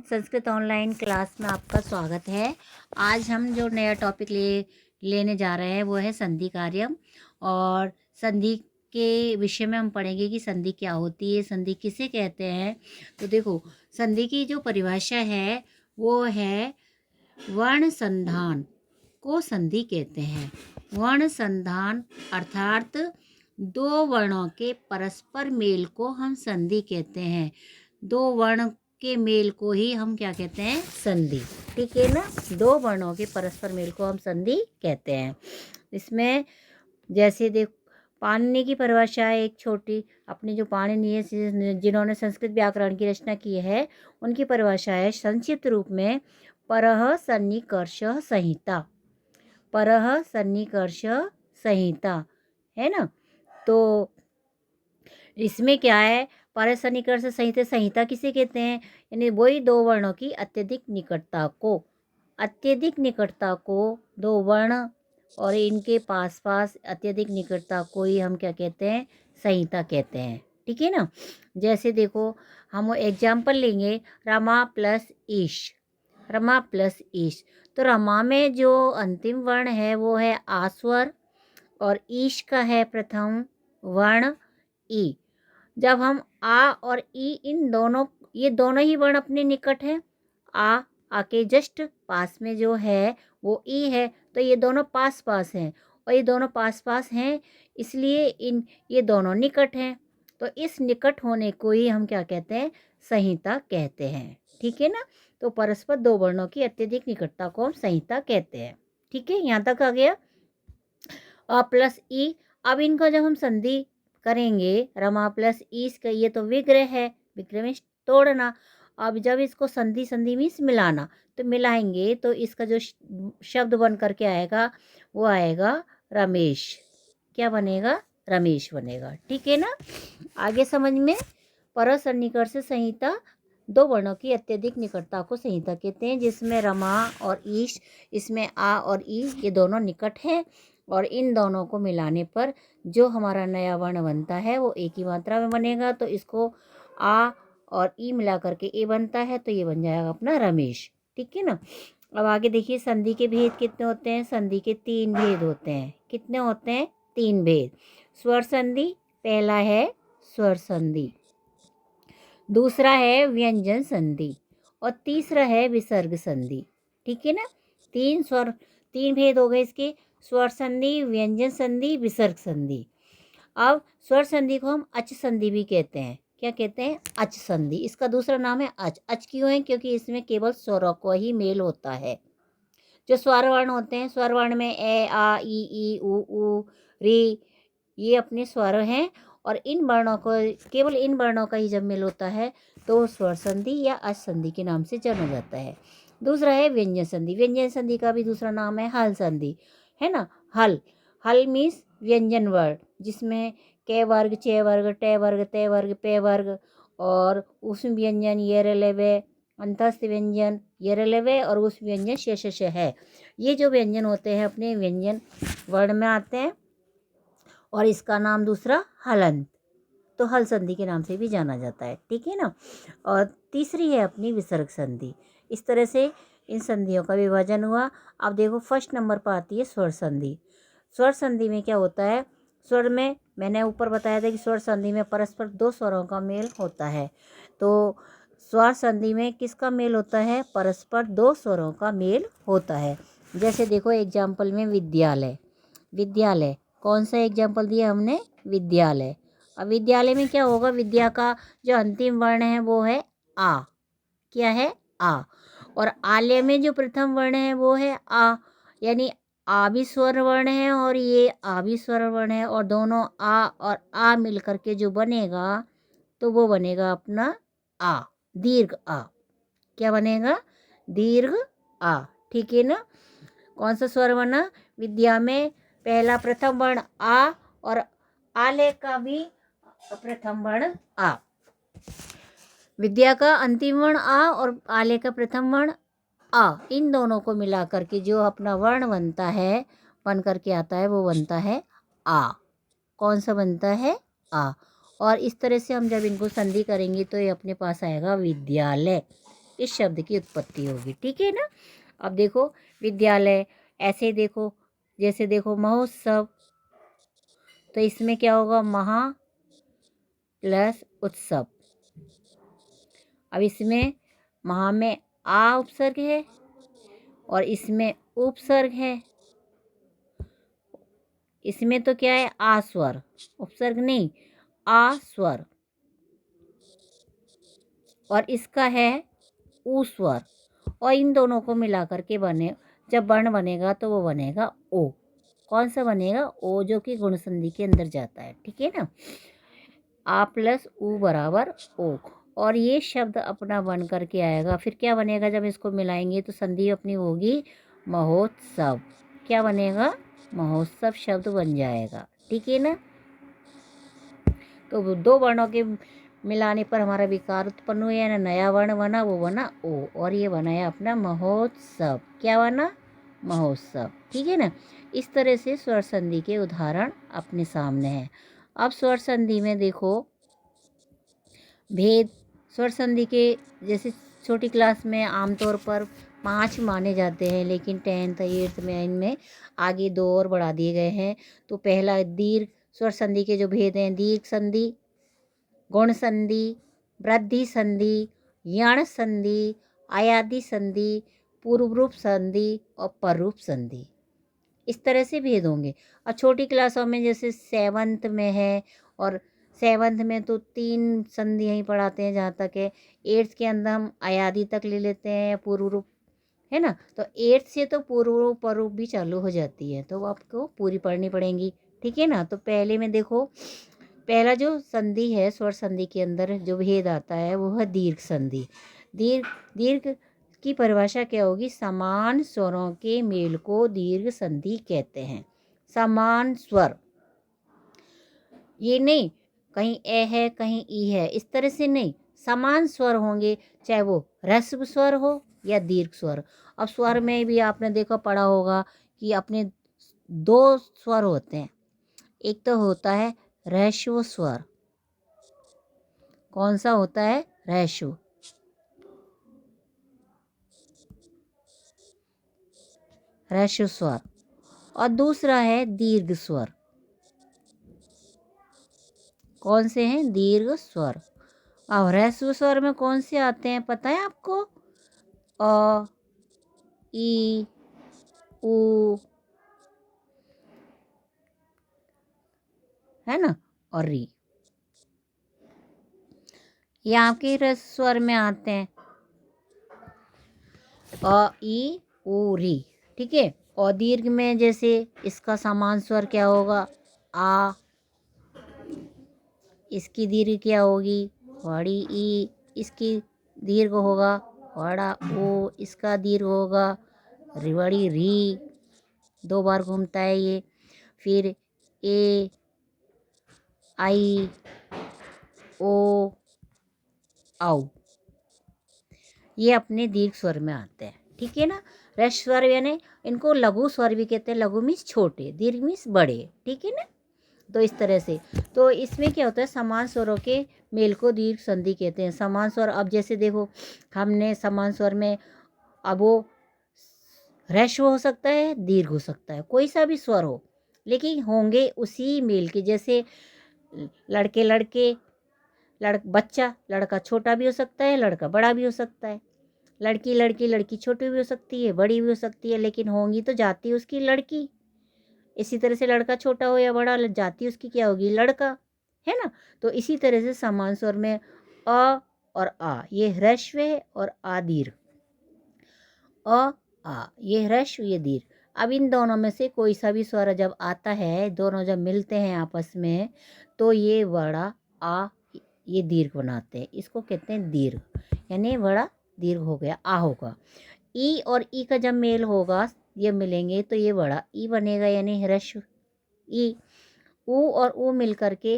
Sanskrit online class में आपका स्वागत है। आज हम जो नया टॉपिक लेने जा रहे हैं वो है संधि कार्यम। और संधि के विषय में हम पढ़ेंगे कि संधि क्या होती है, संधि किसे कहते हैं। तो देखो, संधि की जो परिभाषा है वो है वर्ण संधान को संधि कहते हैं। वर्ण संधान अर्थात दो वर्णों के परस्पर मेल को हम संधि कहते हैं। दो वर्ण के मेल को ही हम क्या कहते हैं? संधि। ठीक है ना। दो वर्णों के परस्पर मेल को हम संधि कहते हैं। इसमें जैसे देख, पाणिनि की परिभाषा है एक छोटी, अपनी जो पाणिनि है जिन्होंने संस्कृत व्याकरण की रचना की है उनकी परिभाषा है संक्षिप्त रूप में परः सन्निकर्ष संहिता। परः सन्निकर्ष संहिता है ना। तो इसमें क्या है, परः सन्निकर्ष संहिता, संहिता किसे कहते हैं? यानी वही दो वर्णों की अत्यधिक निकटता को दो वर्ण और इनके पास पास अत्यधिक निकटता को ही हम क्या कहते हैं? संहिता कहते हैं। ठीक है ना। जैसे देखो, हम एग्जाम्पल लेंगे रमा प्लस ईश। रमा प्लस ईश, तो रमा में जो अंतिम वर्ण है वो है आ स्वर और ईश का है प्रथम वर्ण ई। जब हम आ और ई, ये दोनों ही वर्ण अपने निकट हैं। आ के जस्ट पास में जो है वो ई है, तो ये दोनों पास पास हैं और ये दोनों पास पास हैं, इसलिए ये दोनों निकट हैं। तो इस निकट होने को ही हम क्या कहते हैं? संहिता कहते हैं। ठीक है ना। तो परस्पर दो वर्णों की अत्यधिक निकटता को हम संहिता कहते हैं। ठीक है, यहाँ तक आ गया। अ प्लस ई, अब इनका जब हम संधि करेंगे, रमा प्लस ईस का, ये तो विग्रह है, विग्रह में तोड़ना। अब जब इसको संधि मीन्स मिलाना, तो मिलाएंगे तो इसका जो शब्द बन करके आएगा वो आएगा रमेश। क्या बनेगा? रमेश बनेगा। ठीक है ना। आगे समझ में, परः सन्निकर्ष संहिता दो वर्णों की अत्यधिक निकटता को संहिता कहते हैं, जिसमें रमा और ईश, इसमें आ और ई ये दोनों निकट हैं और इन दोनों को मिलाने पर जो हमारा नया वर्ण बनता है वो एक ही मात्रा में बनेगा। तो इसको आ और ई मिला करके ए बनता है, तो ये बन जाएगा अपना रमेश। ठीक है ना। अब आगे देखिए, संधि के भेद कितने होते हैं? संधि के 3 भेद होते हैं। कितने होते हैं? 3 भेद। स्वर संधि, पहला है स्वर संधि, दूसरा है व्यंजन संधि और तीसरा है विसर्ग संधि। ठीक है ना। 3 भेद हो गए इसके, स्वर संधि, व्यंजन संधि, विसर्ग संधि। अब स्वर संधि को हम अच संधि भी कहते हैं। क्या कहते हैं? अच संधि। इसका दूसरा नाम है अच। अच क्यों है? क्योंकि इसमें केवल स्वरों को ही मेल होता है। जो स्वर वर्ण होते हैं, स्वर वर्ण में ए, आ, ई, उ, री, ये अपने स्वर हैं और इन वर्णों को, केवल इन वर्णों का ही जब मेल होता है तो स्वर संधि या अच संधि के नाम से जाना जाता है। दूसरा है व्यंजन संधि। व्यंजन संधि का भी दूसरा नाम है हल संधि, है ना। हल मीन्स व्यंजन वर्ण, जिसमें क वर्ग, च वर्ग, ट वर्ग, त वर्ग, पे वर्ग और उसमें व्यंजन ये अंतस्थ व्यंजन ये और उस व्यंजन शेष है। ये जो व्यंजन होते हैं अपने व्यंजन वर्ण में आते हैं और इसका नाम दूसरा हलंत, तो हल संधि के नाम से भी जाना जाता है। ठीक है ना। और तीसरी है अपनी विसर्ग संधि। इस तरह से इन संधियों का विभाजन हुआ। अब देखो, फर्स्ट नंबर पर आती है स्वर संधि। स्वर संधि में क्या होता है? स्वर में मैंने ऊपर बताया था कि स्वर संधि में परस्पर दो स्वरों का मेल होता है। तो स्वर संधि में किसका मेल होता है? परस्पर दो स्वरों का मेल होता है। जैसे देखो एग्जाम्पल में विद्यालय, कौन सा एग्जाम्पल दिया हमने? विद्यालय। अब विद्यालय में क्या होगा? विद्या का जो अंतिम वर्ण है वो है आ। क्या है? आ। और आलय में जो प्रथम वर्ण है वो है आ, यानी आ भी स्वर वर्ण है और ये आ भी स्वर वर्ण है और दोनों आ और आ मिल करके जो बनेगा तो वो बनेगा अपना आ, दीर्घ आ। क्या बनेगा? दीर्घ आ। ठीक है ना। कौन सा स्वर बना? विद्या में पहला प्रथम वर्ण आ और आलय का भी प्रथम वर्ण आ। विद्या का अंतिम वर्ण आ और आलय का प्रथम वर्ण आ, इन दोनों को मिला करके जो अपना वर्ण बनता है, बन करके आता है, वो बनता है आ। कौन सा बनता है? आ। और इस तरह से हम जब इनको संधि करेंगे तो ये अपने पास आएगा विद्यालय। इस शब्द की उत्पत्ति होगी। ठीक है ना। अब देखो विद्यालय, ऐसे देखो, जैसे देखो महोत्सव, तो इसमें क्या होगा, महा प्लस उत्सव। अब इसमें महा में आ उपसर्ग है और इसमें उपसर्ग है। इसमें तो क्या है, आ स्वर, उपसर्ग नहीं, आ स्वर, और इसका है ऊ स्वर, और इन दोनों को मिलाकर के बने, जब वर्ण बनेगा तो वो बनेगा ओ। कौन सा बनेगा, ओ, जो कि गुण संधि के अंदर जाता है। ठीक है ना। आ प्लस ऊ बराबर ओ, और ये शब्द अपना बन करके आएगा। फिर क्या बनेगा, जब इसको मिलाएंगे तो संधि अपनी होगी महोत्सव। क्या बनेगा, महोत्सव शब्द बन जाएगा। ठीक है ना। तो वो दो वर्णों के मिलाने पर हमारा विकार उत्पन्न हुआ, ना नया वर्ण बना, वो बना ओ, और ये बनाया अपना महोत्सव। क्या बना, महोत्सव। ठीक है ना। इस तरह से स्वर संधि के उदाहरण अपने सामने हैं। अब स्वर संधि में देखो भेद। स्वर संधि के जैसे छोटी क्लास में आमतौर पर 5 माने जाते हैं, लेकिन 10th 8th में इनमें आगे 2 और बढ़ा दिए गए हैं। तो पहला दीर्घ स्वर संधि के जो भेद हैं, दीर्घ संधि, गुण संधि, वृद्धि संधि, यण संधि, आयादी संधि, पूर्व रूप संधि और पररूप संधि। इस तरह से भेद होंगे। और छोटी क्लासों में जैसे 7th में है, और 7th में तो 3 संधि ही पढ़ाते हैं जहाँ तक है। 8th के अंदर हम अयादी तक ले लेते हैं, पूर्व रूप, है ना। तो 8th से तो पूर्व रूप पररूप भी चालू हो जाती है, तो वो आपको पूरी पढ़नी पड़ेंगी। ठीक है ना। तो पहले में देखो, पहला जो संधि है स्वर संधि के अंदर जो भेद आता है वो है दीर्घ संधि। दीर्घ दीर्घ की परिभाषा क्या होगी, समान स्वरों के मेल को दीर्घ संधि कहते हैं। समान स्वर, ये नहीं कहीं ए है कहीं ई है, इस तरह से नहीं, समान स्वर होंगे, चाहे वो ह्रस्व स्वर हो या दीर्घ स्वर। अब स्वर में भी आपने देखा पढ़ा होगा कि अपने 2 स्वर होते हैं। एक तो होता है ह्रस्व स्वर। कौन सा होता है, ह्रस्व। ह्रस्व स्वर। और दूसरा है दीर्घ स्वर। कौन से हैं, दीर्घ स्वर। अब ह्रस्व स्वर में कौन से आते हैं पता है आपको, अ, ई, उ, है ना, और री। ये आपके ह्रस्व स्वर में आते हैं, अ, ई, उ, री। ठीक है। और दीर्घ में जैसे इसका समान स्वर क्या होगा, आ, इसकी दीर्घ क्या होगी, बड़ी ई, इसकी दीर्घ होगा बड़ा ओ, इसका दीर्घ होगा बड़ी री। 2 बार घूमता है ये। फिर ए, आई, ओ, औ, ये अपने दीर्घ स्वर में आते हैं। ठीक है ना। ह्रस्व स्वर यानी इनको लघु स्वर भी कहते हैं। लघु मीन्स छोटे, दीर्घ मीन्स बड़े। ठीक है ना। तो इस तरह से, तो इसमें क्या होता है, समान स्वरों के मेल को दीर्घ संधि कहते हैं। समान स्वर, अब जैसे देखो हमने समान स्वर में, अब वो ह्रस्व हो सकता है, दीर्घ हो सकता है, कोई सा भी स्वर हो, लेकिन होंगे उसी मेल के। जैसे लड़के लड़के, बच्चा, लड़का छोटा भी हो सकता है, लड़का बड़ा भी हो सकता है। लड़की लड़की, लड़की छोटी भी हो सकती है, बड़ी भी हो सकती है, लेकिन होंगी तो जाति उसकी लड़की। इसी तरह से लड़का छोटा हो या बड़ा, जाति उसकी क्या होगी, लड़का, है ना। तो इसी तरह से समान स्वर में अ और आ, ये ह्रस्व है, और आ दीर्घ। अ, आ, ये ह्रस्व, ये दीर्घ। अब इन दोनों में से कोई सा भी स्वर जब आता है, दोनों जब मिलते हैं आपस में, तो ये बड़ा आ, ये दीर्घ बनाते हैं। इसको कहते हैं दीर्घ, यानी बड़ा दीर्घ हो गया, आ होगा। ई और ई का जब मेल होगा, ये मिलेंगे तो ये बड़ा ई बनेगा, यानी ह्रस्व ई। ऊ और ऊ मिल करके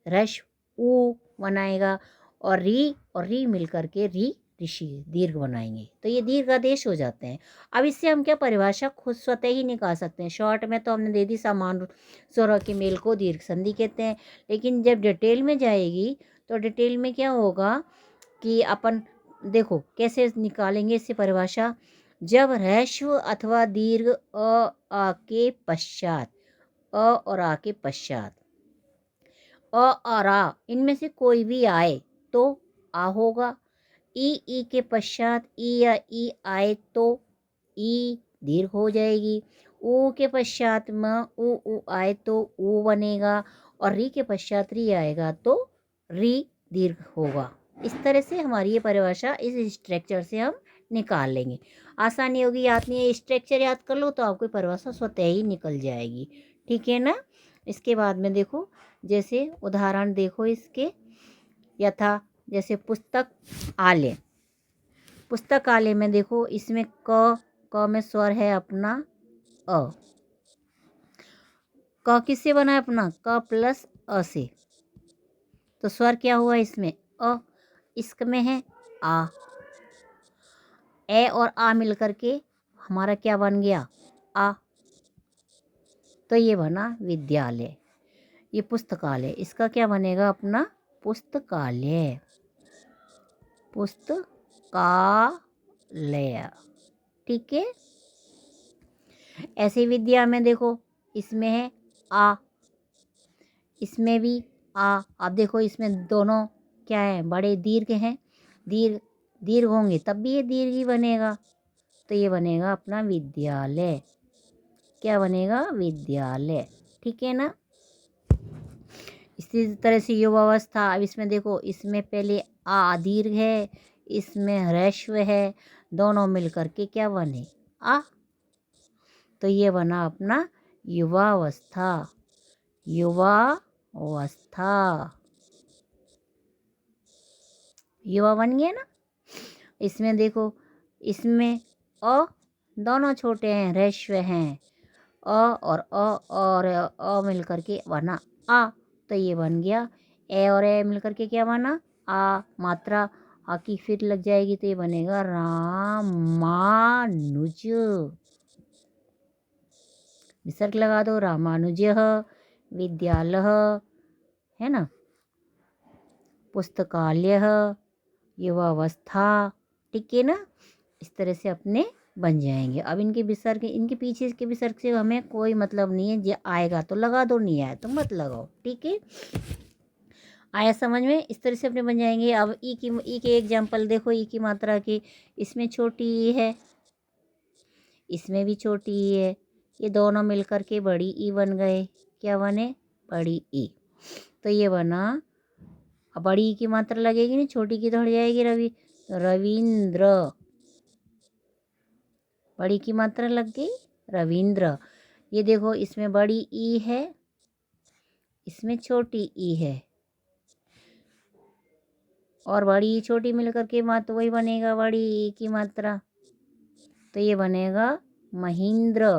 ह्रस्व ऊ बनाएगा, और री मिल करके री, ऋषि, दीर्घ बनाएंगे। तो ये दीर्घ आदेश हो जाते हैं। अब इससे हम क्या परिभाषा खुद स्वतः ही निकाल सकते हैं। शॉर्ट में तो हमने दे दी, समान स्वरों के मेल को दीर्घ संधि कहते हैं। लेकिन जब डिटेल में जाएगी तो डिटेल में क्या होगा कि अपन देखो कैसे निकालेंगे इससे परिभाषा। जब ह्रस्व अथवा दीर्घ आ के पश्चात, अ और आ के पश्चात, अ और आ इनमें से कोई भी आए तो आ होगा। ई के पश्चात ई या ई आए तो ई दीर्घ हो जाएगी। ऊ के पश्चात में ऊ आए तो ऊ बनेगा, और री के पश्चात री आएगा तो री दीर्घ होगा। इस तरह से हमारी ये परिभाषा इस स्ट्रक्चर से हम निकाल लेंगे। आसानी होगी, याद नहीं है स्ट्रक्चर याद कर लो तो आपको परिभाषा स्वतः ही निकल जाएगी। ठीक है ना। इसके बाद में देखो, जैसे उदाहरण देखो इसके, यथा जैसे पुस्तक आलय। पुस्तकालय में देखो, इसमें क में स्वर है अपना अ। क किससे बना है अपना, क प्लस अ से, तो स्वर क्या हुआ इसमें अ। इसमें है आ, ए और आ मिलकर के हमारा क्या बन गया, आ। तो ये बना विद्यालय। ये पुस्तकालय, इसका क्या बनेगा अपना, पुस्तकालय, पुस्तकालय। ठीक है। ऐसे विद्या में देखो, इसमें है आ, इसमें भी आ। अब देखो इसमें दोनों क्या है, बड़े दीर्घ हैं। दीर्घ दीर्घ होंगे तब भी ये दीर्घ ही बनेगा। तो ये बनेगा अपना विद्यालय। क्या बनेगा, विद्यालय। ठीक है ना। इसी तरह से युवावस्था। अब इसमें देखो, इसमें पहले आ दीर्घ है, इसमें ह्रस्व है, दोनों मिलकर के क्या बने, आ। तो ये बना अपना युवावस्था। युवावस्था, युवा बन गया ना। इसमें देखो, इसमें अ दोनों छोटे हैं, ह्रस्व हैं, अ और अ मिलकर के बना आ। तो ये बन गया ए और ए मिलकर के क्या बना, आ। मात्रा आ की फिर लग जाएगी तो ये बनेगा रामानुज। विसर्ग लगा दो, रामानुज। विद्यालय है ना, पुस्तकालय, युवावस्था। ठीक है ना। इस तरह से अपने बन जाएंगे। अब इनके विसर्ग, इनके पीछे के विसर्ग से हमें कोई मतलब नहीं है। जो आएगा तो लगा दो, नहीं आया तो मत लगाओ। ठीक है। आया समझ में। इस तरह से अपने बन जाएंगे। अब ई के एग्जाम्पल देखो, ई की मात्रा की, इसमें छोटी ई है, इसमें भी छोटी ई है, ये दोनों मिलकर के बड़ी ई बन गए। क्या बने, बड़ी ई। तो ये बना। अब बड़ी ई की मात्रा लगेगी नहीं, छोटी की तो हट जाएगी, रविंद्र। बड़ी की मात्रा लग गई, रविंद्र। ये देखो, इसमें बड़ी ई है, इसमें छोटी ई है, और बड़ी ई छोटी मिलकर के मात्रा वही बनेगा, बड़ी ई की मात्रा। तो ये बनेगा महेंद्र।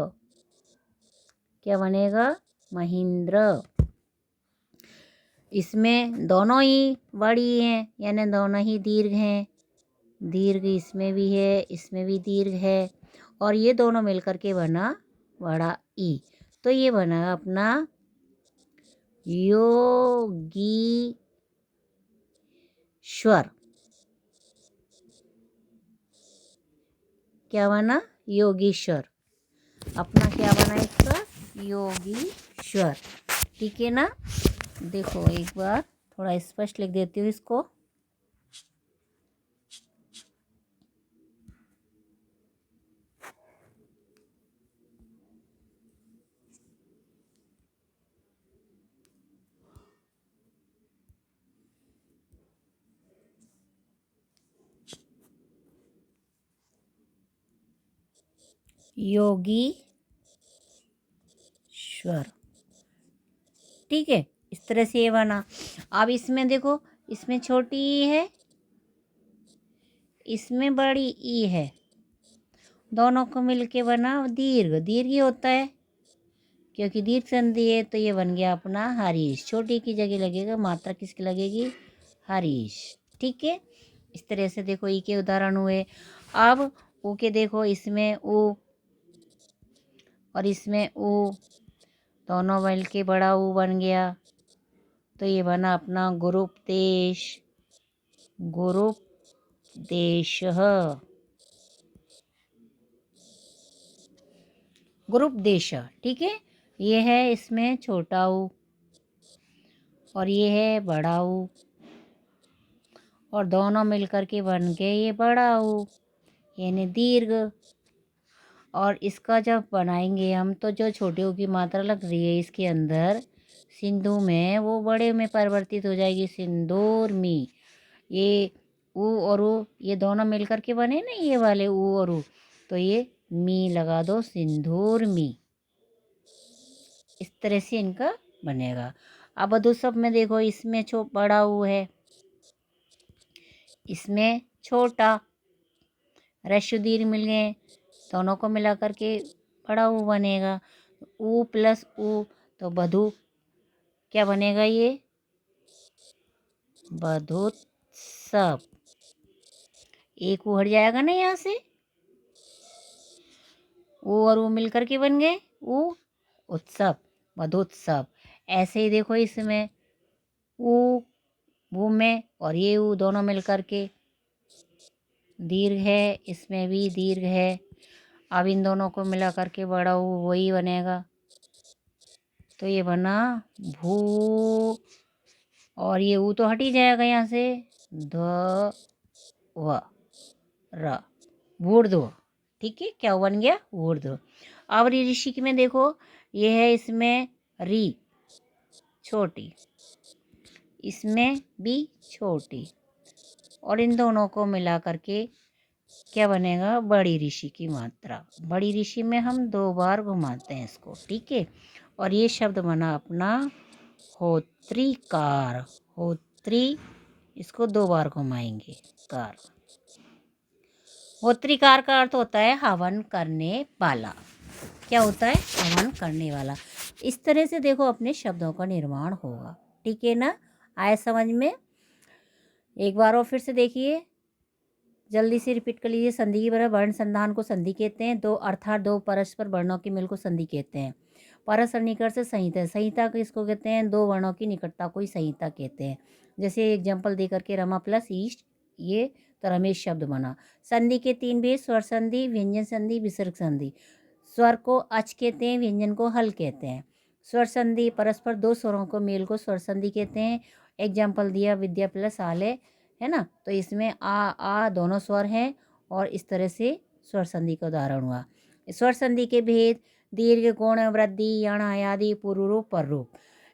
क्या बनेगा, महेंद्र। इसमें दोनों ही बड़ी हैं, यानी दोनों ही दीर्घ हैं। दीर्घ इसमें भी है, इसमें भी दीर्घ है, और ये दोनों मिलकर के बना बड़ा ई। तो ये बना अपना योगीश्वर। क्या बना, योगीश्वर। अपना क्या बना इसका, योगीश्वर। ठीक है ना। देखो एक बार थोड़ा स्पष्ट लिख देती हूँ इसको। योगीश्वर। ठीक है। इस तरह से ये बना। अब इसमें देखो, इसमें छोटी ई है, इसमें बड़ी ई है, दोनों को मिलके बना दीर्घ। दीर्घ ही होता है क्योंकि दीर्घ संधि है। तो ये बन गया अपना हरीश। छोटी की जगह लगेगा, मात्रा किसकी लगेगी, हरीश। ठीक है। इस तरह से देखो ई के उदाहरण हुए। अब ऊ के देखो, इसमें ऊ और इसमें ऊ, दोनों मिल के बड़ा ऊ बन गया। तो ये बना अपना गुरुपदेश। गुरुपदेश। देशः, ग्रुप देश, ठीक है। ये है इसमें छोटा ऊ और ये है बड़ा ऊ, और दोनों मिलकर के बन गए ये बड़ा ऊ, यानी दीर्घ। और इसका जब बनाएंगे हम तो जो छोटे ऊ की मात्रा लग रही है इसके अंदर सिंधु में, वो बड़े में परिवर्तित हो जाएगी, सिंदूर मी। ये ऊ और ऊ ये दोनों मिलकर के बने ना, ये वाले ऊ और ऊ, तो ये मी लगा दो, सिंदूर मी। इस तरह से इनका बनेगा। अब अधु सब में देखो, इसमें बड़ा ऊ है, इसमें छोटा, रस्व दीर्घ मिल गए, दोनों को मिला करके बड़ा ऊ बनेगा। ऊ प्लस ऊ तो बधु, क्या बनेगा ये, बधुत्सव। एक ऊ हट जाएगा ना यहाँ से, ऊ और ऊ मिल करके बन गए ऊ उत्सव, बधुत्सव। ऐसे ही देखो इसमें ऊ, वो में और ये ऊ दोनों मिल करके दीर्घ है, इसमें भी दीर्घ है। अब इन दोनों को मिला करके बड़ा ऊ वही बनेगा, तो ये बना भू, और ये ऊ तो हट ही जाएगा यहाँ से, ध व र, ऊर्ध्व, ठीक है। क्या बन गया, ऊर्ध्व। अब ऋषि में देखो, ये है इसमें री छोटी, इसमें भी छोटी, और इन दोनों को मिला करके क्या बनेगा, बड़ी ऋषि की मात्रा। बड़ी ऋषि में हम 2 बार घुमाते हैं इसको, ठीक है। और ये शब्द बना अपना होत्रिकार, होत्री, इसको 2 बार घुमाएंगे, कार। होत्रिकार का अर्थ होता है हवन करने वाला। क्या होता है, हवन करने वाला। इस तरह से देखो अपने शब्दों का निर्माण होगा, ठीक है ना। आए समझ में। एक बार और फिर से देखिए, जल्दी से रिपीट कर लीजिए। संधि की तरह वर्ण संधान को संधि कहते हैं। 2 अर्थात 2 परस्पर वर्णों के मेल को संधि कहते हैं। परस और निकट से संहिता, संहिता किसको कहते हैं, 2 वर्णों की निकटता को ही संहिता कहते हैं। जैसे एग्जाम्पल दे करके रमा प्लस ईस्ट, ये तो रमेश शब्द बना। संधि के 3 भेद, स्वर संधि, व्यंजन संधि, विसर्ग संधि। स्वर को अच कहते हैं, व्यंजन को हल कहते हैं। स्वर संधि परस्पर 2 स्वरों को मेल को स्वर संधि कहते हैं। एग्जाम्पल दिया विद्या प्लस आले, है ना। तो इसमें आ दोनों स्वर हैं, और इस तरह से स्वर संधि का उदाहरण हुआ। स्वर संधि के भेद, दीर्घ, कोण, वृद्धि, यण, आदि, पूर्व रूप, पर रूप।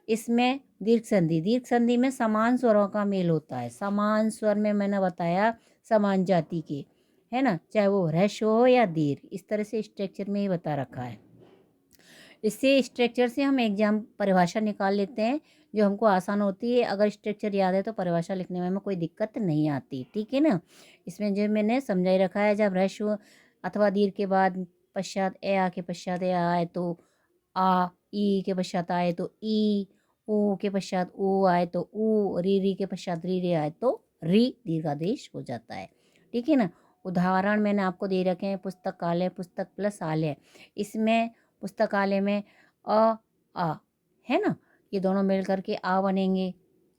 इसमें दीर्घ संधि, दीर्घ संधि में समान स्वरों का मेल होता है। समान स्वर में मैंने बताया समान जाति के, है ना, चाहे वो ह्रस्व हो या दीर्घ, इस तरह से स्ट्रक्चर में ही बता रखा है। इससे स्ट्रक्चर से हम एग्जाम परिभाषा निकाल लेते हैं, जो हमको आसान होती है। अगर स्ट्रक्चर याद है तो परिभाषा लिखने में कोई दिक्कत नहीं आती, ठीक है ना। इसमें जो मैंने समझाई रखा है, जब ह्रस्व अथवा दीर्घ के बाद पश्चात ए आ के पश्चात ए आए तो आ, ई के पश्चात आए तो ई, ऊ के पश्चात ऊ आए तो ऊ, री के पश्चात री आए तो री, दीर्घादेश हो जाता है, ठीक है ना। उदाहरण मैंने आपको दे रखे हैं, पुस्तकालय, पुस्तक प्लस आलय। इसमें पुस्तकालय में आ है ना, ये दोनों मिल करके आ बनेंगे।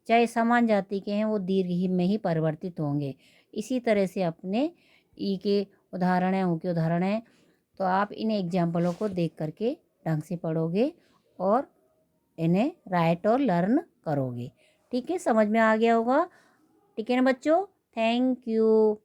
चाहे समान जाति के हैं, वो दीर्घ ही में ही परिवर्तित होंगे। इसी तरह से अपने ई के उदाहरण हैं, ऊ के उदाहरण हैं। तो आप इन एग्जाम्पलों को देख करके ढंग से पढ़ोगे और इन्हें राइट और लर्न करोगे, ठीक है। समझ में आ गया होगा, ठीक है ना बच्चों। Thank you.